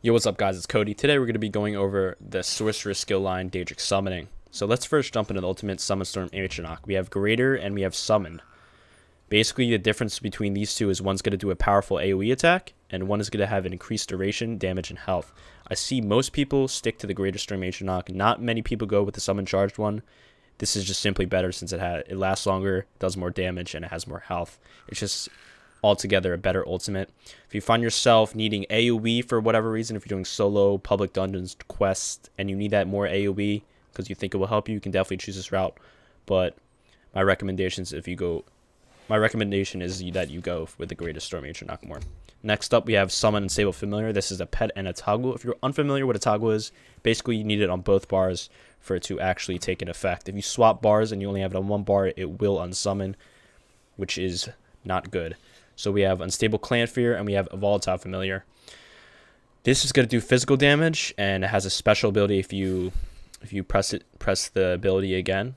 Yo, what's up guys, it's Cody. Today we're going to be going over the Sorcerer skill line, Daedric Summoning. So let's first jump into the ultimate Summon Storm Atronach. We have Greater and we have Summon. Basically the difference between these two is one's going to do a powerful AoE attack, and one is going to have an increased duration, damage, and health. I see most people stick to the Greater Storm Atronach. Not many people go with the Summon Charged one. This is just simply better since it lasts longer, does more damage, and it has more health. It's just altogether a better ultimate. If you find yourself needing AoE for whatever reason, if you're doing solo, public dungeons, quests, and you need that more AoE because you think it will help you, you can definitely choose this route. But my recommendation is that you go with the Greatest Storm Atronach more. Next up, we have Summon and Sable Familiar. This is a pet and a toggle. If you're unfamiliar what a toggle is, basically you need it on both bars for it to actually take an effect. If you swap bars and you only have it on one bar, it will unsummon, which is not good. So we have Unstable Clan Fear and we have a Volatile Familiar. This is going to do physical damage, and it has a special ability if you press the ability again,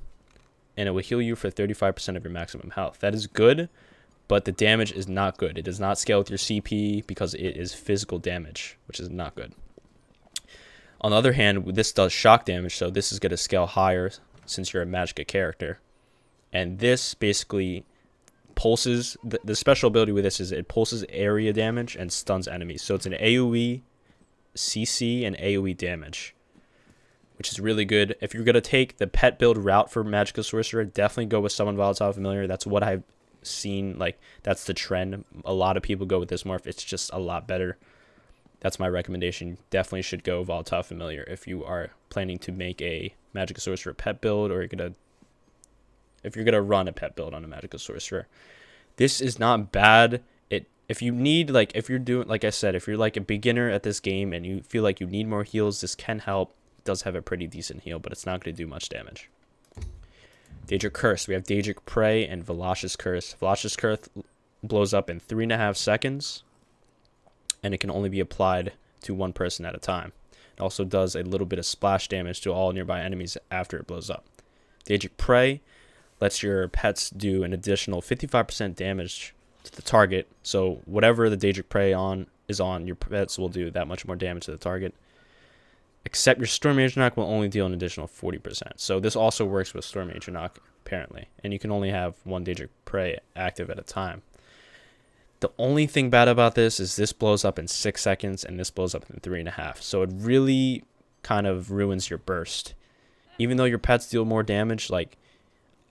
and it will heal you for 35% of your maximum health. That is good, but the damage is not good. It does not scale with your CP because it is physical damage, which is not good. On the other hand, this does shock damage, so this is going to scale higher since you're a Magicka character. And this basically pulses, the special ability with this is it pulses area damage and stuns enemies. So it's an AoE, CC, and AoE damage, which is really good. If you're going to take the pet build route for Magicka Sorcerer, definitely go with Summon Volatile Familiar. That's what I've seen. Like, that's the trend. A lot of people go with this morph. It's just a lot better. That's my recommendation. Definitely should go Volatile Familiar if you are planning to make a Magicka Sorcerer pet build, or if you're gonna run a pet build on a Magicka Sorcerer. This is not bad. If you need, like, if you're doing, like I said, if you're like a beginner at this game and you feel like you need more heals, this can help. It does have a pretty decent heal, but it's not going to do much damage. Daedric Curse. We have Daedric Prey and Velocious Curse. Velocious Curse blows up in 3.5 seconds, and it can only be applied to one person at a time. It also does a little bit of splash damage to all nearby enemies after it blows up. Daedric Prey lets your pets do an additional 55% damage to the target. So whatever the Daedric Prey is on, your pets will do that much more damage to the target. Except your Storm Atronach will only deal an additional 40%. So this also works with Storm Atronach, apparently. And you can only have one Daedric Prey active at a time. The only thing bad about this is this blows up in 6 seconds and this blows up in 3.5. So it really kind of ruins your burst. Even though your pets deal more damage, like,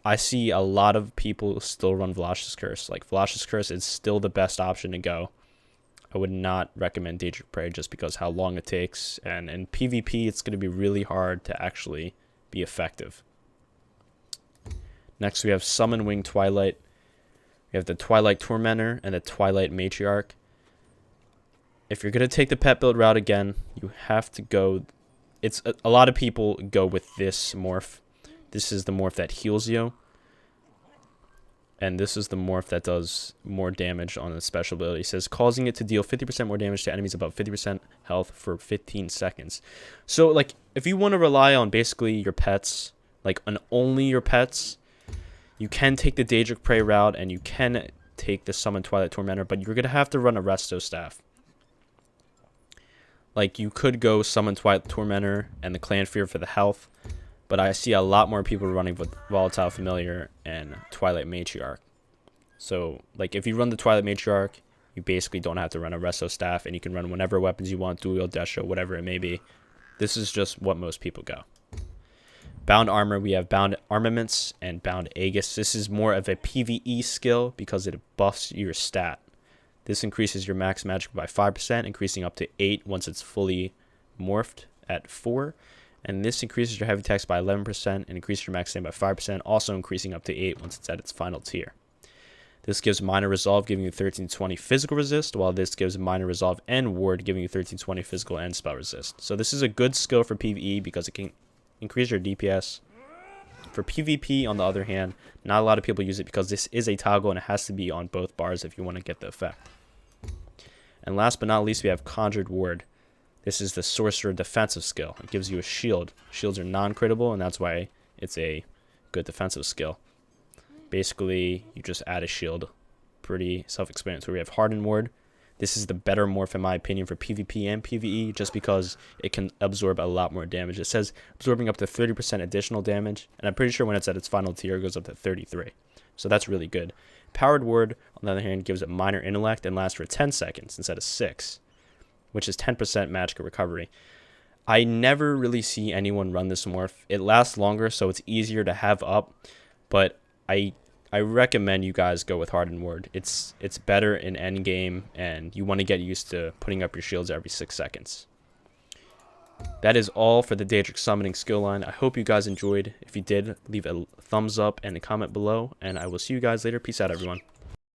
I see a lot of people still run Velocious Curse. Like, Velocious Curse is still the best option to go. I would not recommend Daedric Prey just because how long it takes. And in PvP, it's going to be really hard to actually be effective. Next, we have Summon Wing Twilight. We have the Twilight Tormentor and the Twilight Matriarch. If you're going to take the pet build route again, you have to go... A lot of people go with this morph. This is the morph that heals you. And this is the morph that does more damage on the special ability. It says, causing it to deal 50% more damage to enemies above 50% health for 15 seconds. So, like, if you want to rely on basically your pets, like, on only your pets, you can take the Daedric Prey route, and you can take the Summon Twilight Tormentor, but you're going to have to run a Resto Staff. Like, you could go Summon Twilight Tormentor and the Clan Fear for the health, but I see a lot more people running with Volatile Familiar and Twilight Matriarch. So, like, if you run the Twilight Matriarch, you basically don't have to run a Resto Staff, and you can run whatever weapons you want, dual wield, Desho, whatever it may be. This is just what most people go. Bound Armor, we have Bound Armaments and Bound Aegis. This is more of a PvE skill because it buffs your stat. This increases your max magic by 5%, increasing up to 8 once it's fully morphed at 4. And this increases your heavy attacks by 11% and increases your max stamina by 5%, also increasing up to 8 once it's at its final tier. This gives Minor Resolve, giving you 13-20 physical resist, while this gives Minor Resolve and Ward, giving you 13-20 physical and spell resist. So this is a good skill for PvE because it can increase your DPS. For PvP, on the other hand, not a lot of people use it because this is a toggle and it has to be on both bars if you want to get the effect. And last but not least, we have Conjured Ward. This is the Sorcerer defensive skill. It gives you a shield. Shields are non-critable, and that's why it's a good defensive skill. Basically, you just add a shield. Pretty self-explanatory. We have Hardened Ward. This is the better morph in my opinion for PvP and PvE, just because it can absorb a lot more damage. It says absorbing up to 30% additional damage, and I'm pretty sure when it's at its final tier it goes up to 33. So that's really good. Powered Ward, on the other hand, gives it minor intellect and lasts for 10 seconds instead of 6, which is 10% magical recovery. I never really see anyone run this morph. It lasts longer, so it's easier to have up, but I recommend you guys go with Hardened Ward. It's better in endgame, and you want to get used to putting up your shields every 6 seconds. That is all for the Daedric Summoning skill line. I hope you guys enjoyed. If you did, leave a thumbs up and a comment below, and I will see you guys later. Peace out, everyone.